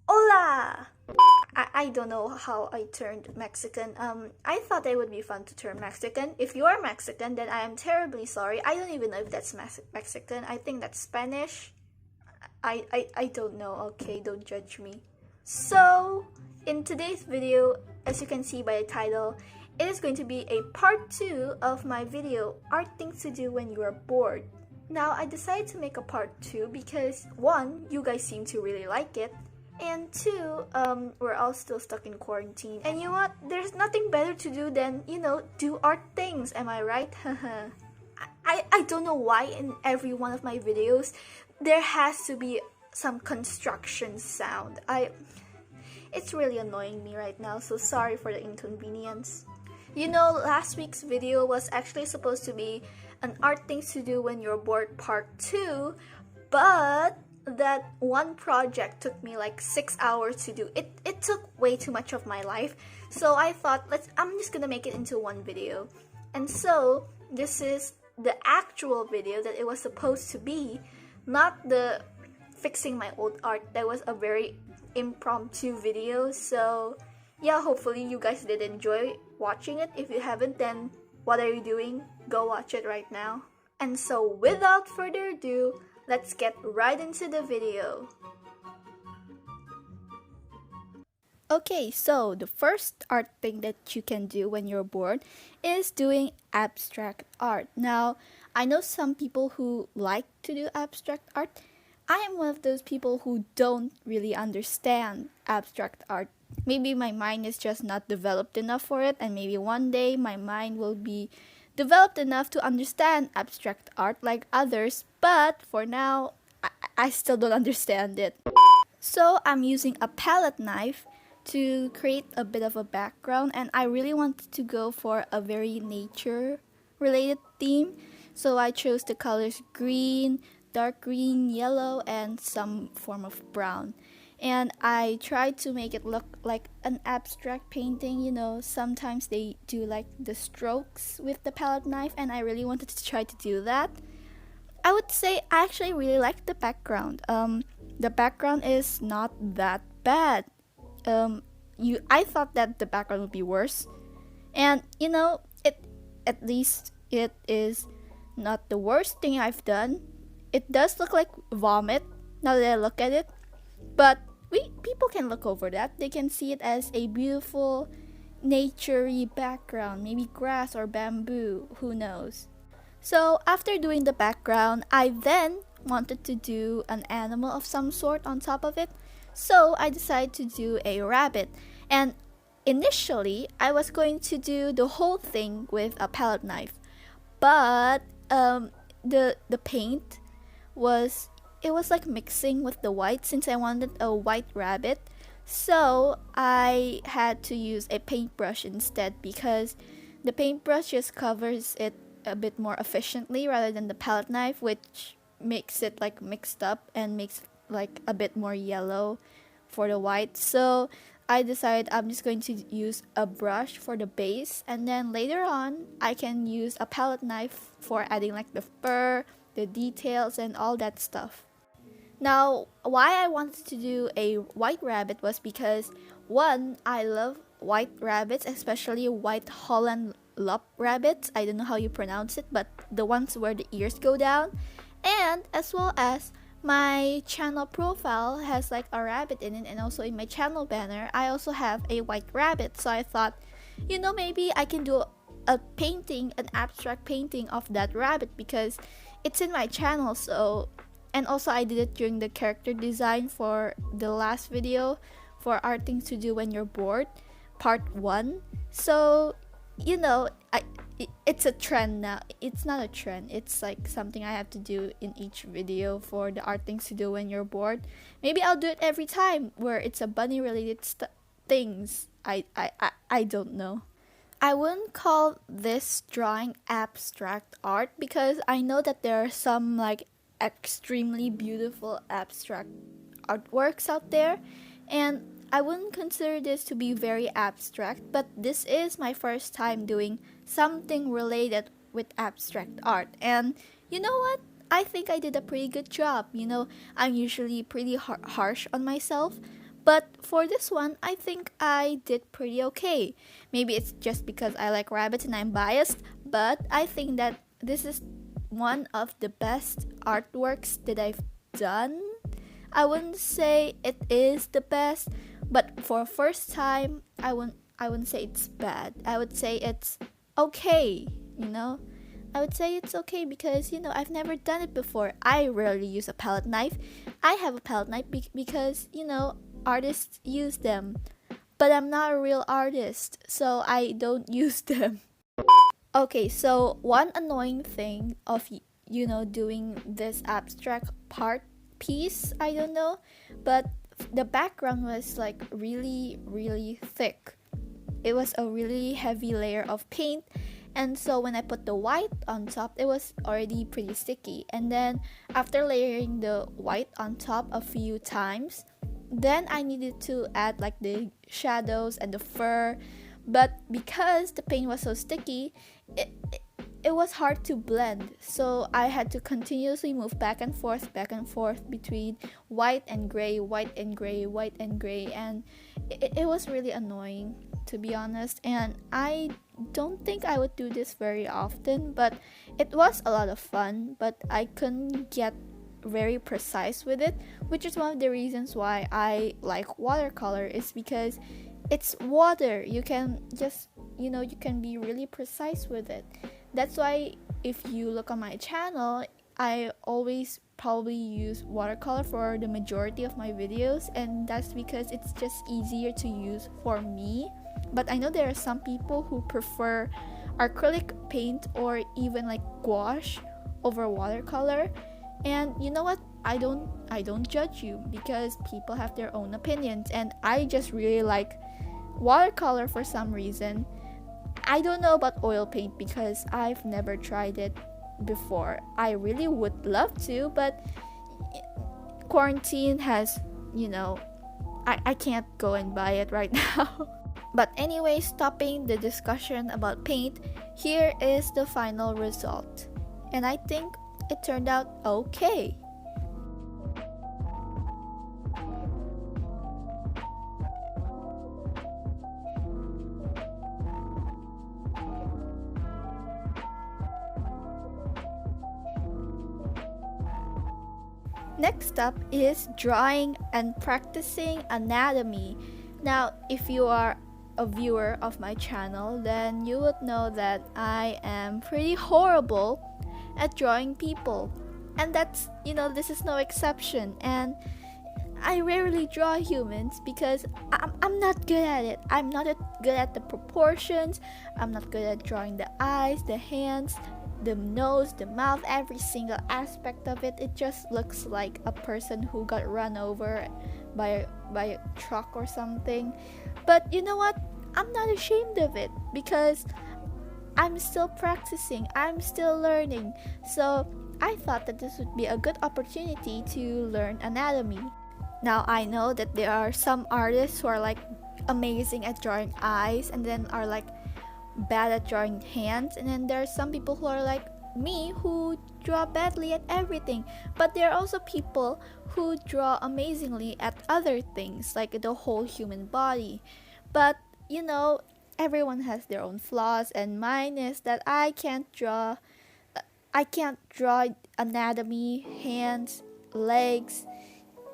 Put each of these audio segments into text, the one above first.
Hola! I don't know how I turned Mexican. I thought it would be fun to turn Mexican. If you are Mexican, then I am terribly sorry. I don't even know if that's Mexican. I think that's Spanish. I don't know. Okay, don't judge me. So, in today's video, as you can see by the title, it is going to be a part 2 of my video, Art Things to Do When You Are Bored. Now, I decided to make a part 2 because 1, you guys seem to really like it, and 2, we're all still stuck in quarantine. And you know what? There's nothing better to do than, do art things, am I right? I don't know why in every one of my videos, there has to be some construction sound. It's really annoying me right now, so sorry for the inconvenience. Last week's video was actually supposed to be an art things to do when you're bored part 2, but that one project took me like 6 hours to do. It took way too much of my life, so I thought I'm just gonna make it into one video. And so this is the actual video that it was supposed to be, not the fixing my old art. That was a very impromptu video. So yeah, hopefully you guys did enjoy watching it. If you haven't, then what are you doing? Go watch it right now. And so without further ado, let's get right into the video. Okay, so the first art thing that you can do when you're bored is doing abstract art. Now, I know some people who like to do abstract art. I am one of those people who don't really understand abstract art. Maybe my mind is just not developed enough for it, and maybe one day my mind will be developed enough to understand abstract art like others, but for now, I still don't understand it. So I'm using a palette knife to create a bit of a background, and I really wanted to go for a very nature related theme. So I chose the colors green, dark green, yellow, and some form of brown. And I tried to make it look like an abstract painting. Sometimes they do like the strokes with the palette knife, and I really wanted to try to do that. I would say I actually really like the background. The background is not that bad. I thought that the background would be worse, and at least it is not the worst thing I've done. It does look like vomit now that I look at it, but people can look over that. They can see it as a beautiful naturey background, maybe grass or bamboo, who knows. So after doing the background, I then wanted to do an animal of some sort on top of it. So I decided to do a rabbit, and initially I was going to do the whole thing with a palette knife, but the paint was like mixing with the white, since I wanted a white rabbit. So I had to use a paintbrush instead, because the paintbrush just covers it a bit more efficiently rather than the palette knife, which makes it like mixed up and makes like a bit more yellow for the white. So I decided I'm just going to use a brush for the base, and then later on I can use a palette knife for adding like the fur, the details, and all that stuff. Now, why I wanted to do a white rabbit was because, one, I love white rabbits, especially white Holland lop rabbits. I don't know how you pronounce it, but the ones where the ears go down. And as well as my channel profile has like a rabbit in it, and also in my channel banner I also have a white rabbit. So I thought, maybe I can do a painting, an abstract painting of that rabbit, because it's in my channel. So, and also I did it during the character design for the last video for art things to do when you're bored, part 1. So it's a trend now. It's not a trend, it's like something I have to do in each video for the art things to do when you're bored. Maybe I'll do it every time where it's a bunny related things. I don't know. I wouldn't call this drawing abstract art, because I know that there are some like extremely beautiful abstract artworks out there, and I wouldn't consider this to be very abstract, but this is my first time doing something related with abstract art. And you know what? I think I did a pretty good job. I'm usually pretty harsh on myself. But for this one, I think I did pretty okay. Maybe it's just because I like rabbits and I'm biased, but I think that this is one of the best artworks that I've done. I wouldn't say it is the best, but for first time, I wouldn't say it's bad. I would say it's okay, you know? I would say it's okay because I've never done it before. I rarely use a palette knife. I have a palette knife because artists use them. But I'm not a real artist, so I don't use them. Okay, so one annoying thing of doing this abstract part piece, I don't know, but the background was like really really thick. It was a really heavy layer of paint, and so when I put the white on top, it was already pretty sticky. And then after layering the white on top a few times, then I needed to add like the shadows and the fur. But because the paint was so sticky, it was hard to blend. So I had to continuously move back and forth between white and gray, white and gray, white and gray. And it was really annoying, to be honest. And I don't think I would do this very often, but it was a lot of fun. But I couldn't get very precise with it, which is one of the reasons why I like watercolor, is because it's water. You can just you can be really precise with it. That's why if you look on my channel, I always probably use watercolor for the majority of my videos, and that's because it's just easier to use for me. But I know there are some people who prefer acrylic paint or even like gouache over watercolor. And you know what? I don't judge you, because people have their own opinions, and I just really like watercolor for some reason. I don't know about oil paint because I've never tried it before. I really would love to, but quarantine has, I can't go and buy it right now. But anyway, stopping the discussion about paint, here is the final result. And I think it turned out okay. Next up is drawing and practicing anatomy. Now, if you are a viewer of my channel, then you would know that I am pretty horrible at drawing people. And that's, this is no exception. And I rarely draw humans because I'm not good at it. I'm not good at the proportions. I'm not good at drawing the eyes, the hands, the nose, the mouth, every single aspect of it. It just looks like a person who got run over by a truck or something. But you know what? I'm not ashamed of it because I'm still practicing. I'm still learning. So I thought that this would be a good opportunity to learn anatomy. Now I know that there are some artists who are like amazing at drawing eyes and then are like bad at drawing hands, and then there are some people who are like me who draw badly at everything. But there are also people who draw amazingly at other things, like the whole human body. But everyone has their own flaws, and mine is that I can't draw anatomy, hands, legs,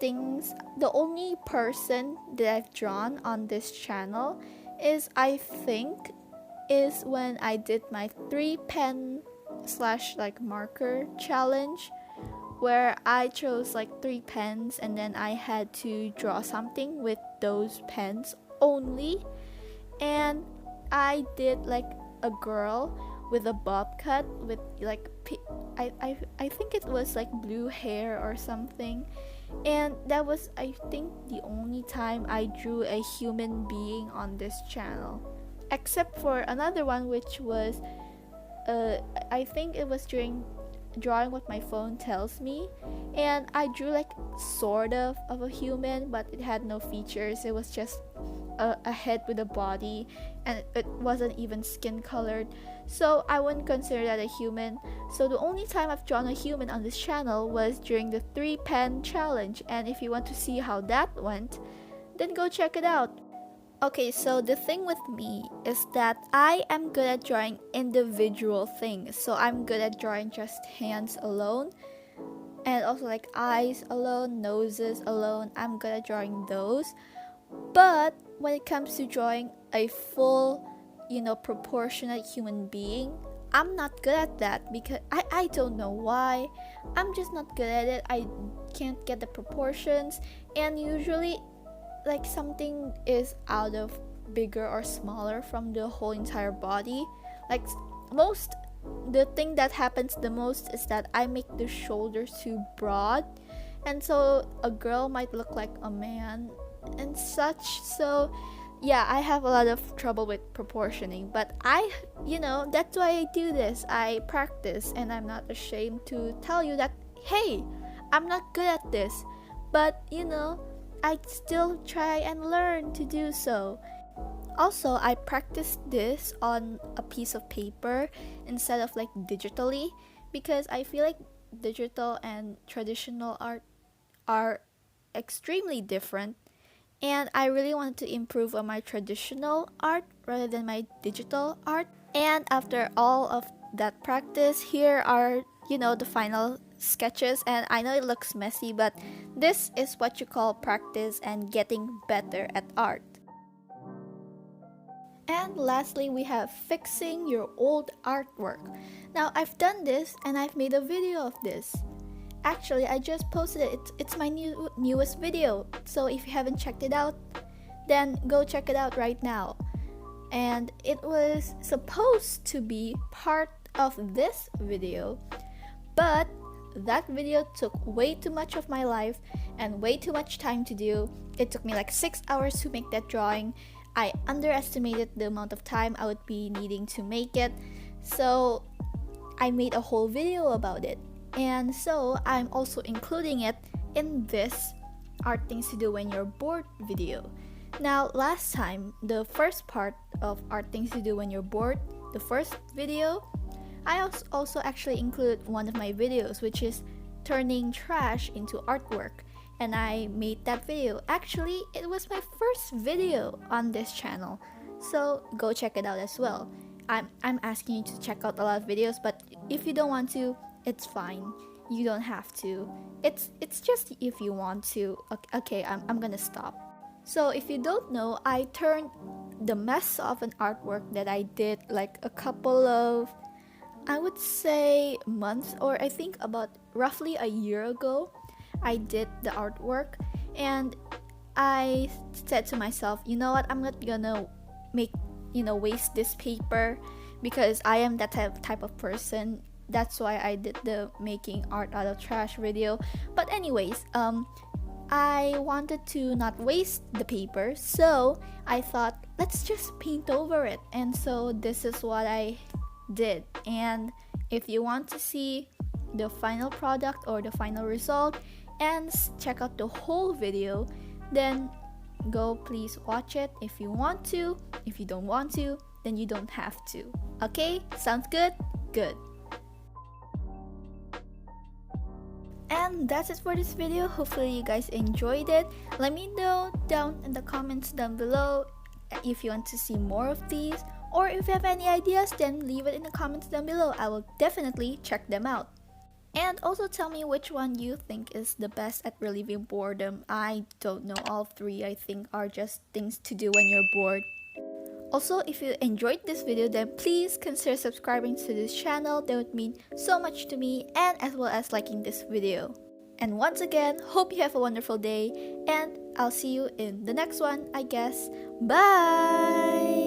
things. The only person that I've drawn on this channel is when I did my 3-pen / like marker challenge, where I chose like 3 pens and then I had to draw something with those pens only. And I did like a girl with a bob cut with like I think it was like blue hair or something. And that was, I think, the only time I drew a human being on this channel. Except for another one, which was I think it was during drawing what my phone tells me, and I drew like sort of a human, but it had no features. It was just a head with a body, and it wasn't even skin colored. So I wouldn't consider that a human. So the only time I've drawn a human on this channel was during the 3-pen challenge. And if you want to see how that went, then go check it out. Okay, so the thing with me is that I am good at drawing individual things. So I'm good at drawing just hands alone, and also like eyes alone, noses alone. I'm good at drawing those. But when it comes to drawing a full, proportionate human being, I'm not good at that because I don't know why. I'm just not good at it. I can't get the proportions, and usually like something is out of bigger or smaller from the whole entire body. Like the thing that happens the most is that I make the shoulders too broad, and so a girl might look like a man and such. So yeah, I have a lot of trouble with proportioning, but that's why I do this. I practice, and I'm not ashamed to tell you that, hey, I'm not good at this, but I still try and learn to do so. Also, I practiced this on a piece of paper instead of like digitally, because I feel like digital and traditional art are extremely different, and I really wanted to improve on my traditional art rather than my digital art. And after all of that practice, here are, the final sketches. And I know it looks messy, but this is what you call practice and getting better at art. And lastly, we have fixing your old artwork. Now, I've done this and I've made a video of this. Actually, I just posted it. It's my newest video. So if you haven't checked it out, then go check it out right now. And it was supposed to be part of this video, but that video took way too much of my life and way too much time to do. It took me like 6 hours to make that drawing. I underestimated the amount of time I would be needing to make it. So I made a whole video about it. And so I'm also including it in this art things to do when you're bored video. Now, last time, the first part of art things to do when you're bored, the first video, I also actually included one of my videos, which is turning trash into artwork. And I made that video. Actually, it was my first video on this channel. So go check it out as well. I'm asking you to check out a lot of videos, but if you don't want to, it's fine. You don't have to. It's just if you want to. Okay, I'm gonna stop. So if you don't know, I turned the mess of an artwork that I did like a couple of, I would say, months, or I think about roughly a year ago, I did the artwork, and I said to myself, you know what, I'm not gonna waste this paper, because I am that type of person. That's why I did the making art out of trash video. But anyways, I wanted to not waste the paper, so I thought, let's just paint over it. And so this is what I did. And if you want to see the final product or the final result and check out the whole video, then go please watch it if you want to. If you don't want to, then you don't have to. Okay, sounds good? Good. And that's it for this video. Hopefully you guys enjoyed it. Let me know down in the comments down below if you want to see more of these, or if you have any ideas, then leave it in the comments down below. I will definitely check them out. And also tell me which one you think is the best at relieving boredom. I don't know, all three I think are just things to do when you're bored. Also, if you enjoyed this video, then please consider subscribing to this channel. That would mean so much to me, and as well as liking this video. And once again, hope you have a wonderful day, and I'll see you in the next one, I guess. Bye!